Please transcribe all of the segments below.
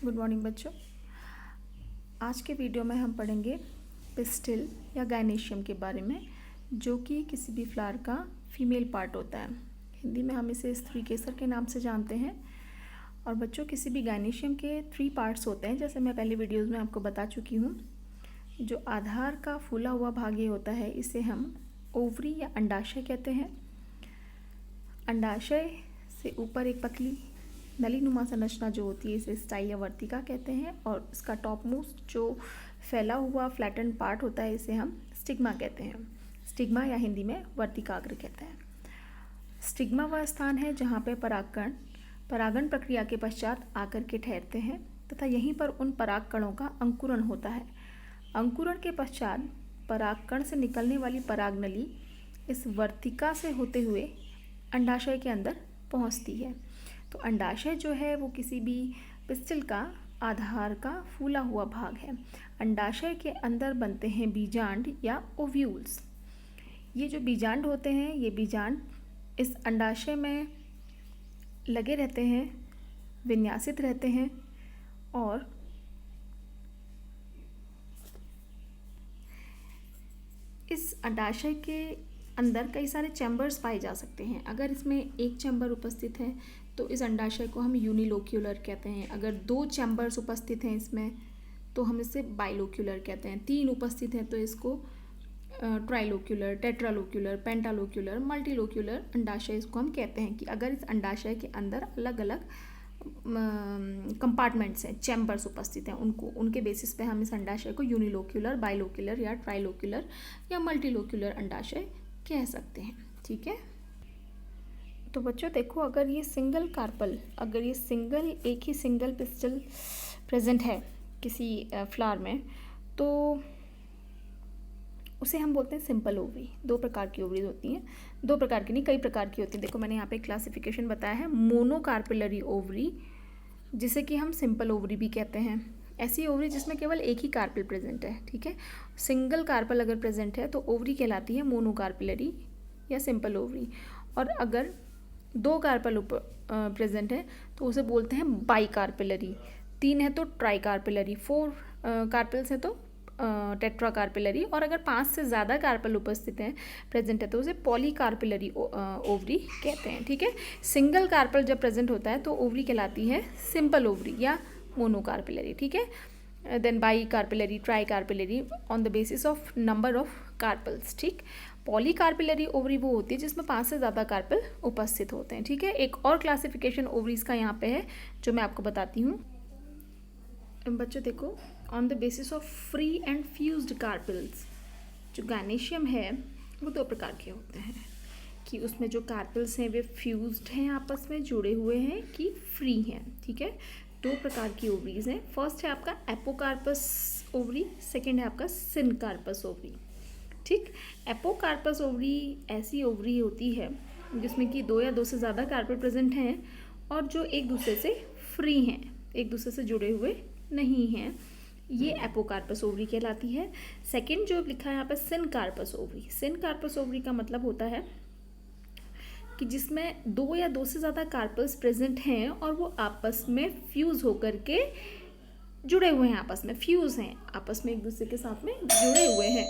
Good morning बच्चों। आज के वीडियो में हम पढ़ेंगे पिस्टिल या गायनेशियम के बारे में, जो कि किसी भी फ्लावर का फीमेल पार्ट होता है। हिंदी में हम इसे स्त्री केसर के नाम से जानते हैं। और बच्चों, किसी भी गायनेशियम के 3 पार्ट्स होते हैं, जैसे मैं पहले वीडियोज़ में आपको बता चुकी हूँ। जो आधार का फूला हुआ भाग ये होता है, इसे हम ओवरी या अंडाशय कहते हैं। अंडाशय से ऊपर एक पतली नलीनुमा संरचना जो होती है, इसे स्टाइल या वर्तिका कहते हैं। और इसका टॉप मोस्ट जो फैला हुआ फ्लैटन पार्ट होता है, इसे हम स्टिग्मा कहते हैं। स्टिग्मा या हिंदी में वर्तिकाग्र कहते हैं। स्टिग्मा वह स्थान है जहाँ पे परागण प्रक्रिया के पश्चात आकर के ठहरते हैं तथा यहीं पर उन पराग कणों का अंकुरण होता है। अंकुरण के पश्चात परागकण से निकलने वाली परागनली इस वर्तिका से होते हुए अंडाशय के अंदर पहुँचती है। तो अंडाशय जो है वो किसी भी पिस्टिल का आधार का फूला हुआ भाग है। अंडाशय के अंदर बनते हैं बीजांड या ओव्यूल्स। ये जो बीजांड होते हैं, ये बीजांड इस अंडाशय में लगे रहते हैं, विन्यासित रहते हैं और इस अंडाशय के अंदर कई सारे चैम्बर्स पाए जा सकते हैं। अगर इसमें एक चैम्बर उपस्थित है तो इस अंडाशय को हम यूनिलोक्यूलर कहते हैं। अगर 2 चैम्बर्स उपस्थित हैं इसमें तो हम इसे बाइलोक्यूलर कहते हैं। 3 उपस्थित हैं तो इसको ट्राइलोक्यूलर, टेट्रालोक्यूलर, पेंटालोक्यूलर, मल्टीलोक्यूलर अंडाशय इसको हम कहते हैं। कि अगर इस अंडाशय के अंदर अलग अलग कंपार्टमेंट्स हैं, चैम्बर्स उपस्थित हैं, उनके बेसिस पे हम इस अंडाशय को यूनिलोक्यूलर, बाइलोक्यूलर या ट्राइलोक्यूलर या मल्टीलोक्यूलर अंडाशय कह सकते हैं। ठीक है, तो बच्चों देखो, अगर ये एक ही सिंगल पिस्टल प्रेजेंट है किसी फ्लावर में, तो उसे हम बोलते हैं सिंपल ओवरी। 2 प्रकार की ओवरीज होती हैं, 2 प्रकार की नहीं, कई प्रकार की होती हैं। देखो, मैंने यहाँ पे क्लासिफिकेशन बताया है। मोनोकार्पिलरी ओवरी, जिसे कि हम सिंपल ओवरी भी कहते हैं। ऐसी ओवरी जिसमें केवल एक ही कार्पेल प्रेजेंट है। ठीक है, सिंगल कार्पेल अगर प्रेजेंट है तो ओवरी कहलाती है मोनोकार्पिलरी या सिंपल ओवरी। और अगर 2 कार्पेल प्रेजेंट है तो उसे बोलते हैं बाई कार्पिलरी। 3 है तो ट्राई कार्पिलरी, 4 कार्पेल्स है तो टेट्रा कार्पिलरी। और अगर 5 से ज़्यादा कार्पेल उपस्थित हैं, प्रेजेंट है, तो उसे पॉली कार्पिलरी ओवरी कहते हैं। ठीक है, सिंगल कार्पेल जब प्रेजेंट होता है तो ओवरी कहलाती है सिंपल ओवरी या मोनोकार्पिलरी। ठीक है, then bicarpellary, tricarpellary on the basis of number of carpels. ठीक, पॉलीकार्पिलरी ओवरी वो होती है जिसमें 5 से ज़्यादा कार्पल उपस्थित होते हैं। ठीक है, एक और क्लासिफिकेशन ओवरीज का यहाँ पे है जो मैं आपको बताती हूँ। बच्चों देखो, on the basis of free and fused carpels, जो गायनेशियम है वो 2 प्रकार के होते हैं। कि उसमें जो कार्पल्स हैं वे फ्यूज्ड हैं, आपस में जुड़े हुए हैं, कि फ्री हैं। ठीक है, 2 प्रकार की ओवरीज हैं। फर्स्ट है आपका एपोकार्पस ओवरी, सेकेंड है आपका सिनकार्पस ओवरी। ठीक, एपोकार्पस ओवरी ऐसी ओवरी होती है जिसमें कि 2 या 2 से ज़्यादा कार्पेल प्रेजेंट हैं और जो एक दूसरे से फ्री हैं, एक दूसरे से जुड़े हुए नहीं हैं। ये एपोकार्पस ओवरी कहलाती है। सेकंड जो लिखा है यहाँ पे सिनकार्पस ओवरी। सिनकार्पस ओवरी का मतलब होता है कि जिसमें 2 या 2 से ज़्यादा कार्पल्स प्रेजेंट हैं और वो आपस में फ्यूज़ होकर के जुड़े हुए हैं, आपस में फ्यूज़ हैं, आपस में एक दूसरे के साथ में जुड़े हुए हैं।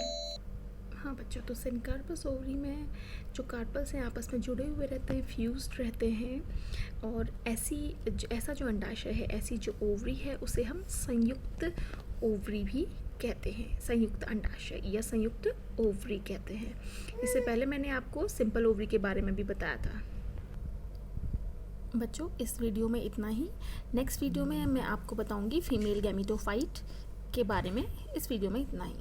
हाँ बच्चों, तो सिनकार्पस ओवरी में जो कार्पल्स हैं आपस में जुड़े हुए रहते हैं, फ्यूज्ड रहते हैं। और ऐसा जो अंडाशय है, ऐसी जो ओवरी है, उसे हम संयुक्त ओवरी भी कहते हैं। संयुक्त अंडाशय या संयुक्त ओवरी कहते हैं। इससे पहले मैंने आपको सिंपल ओवरी के बारे में भी बताया था। बच्चों, इस वीडियो में इतना ही। नेक्स्ट वीडियो में मैं आपको बताऊंगी फीमेल गैमीटोफाइट के बारे में। इस वीडियो में इतना ही।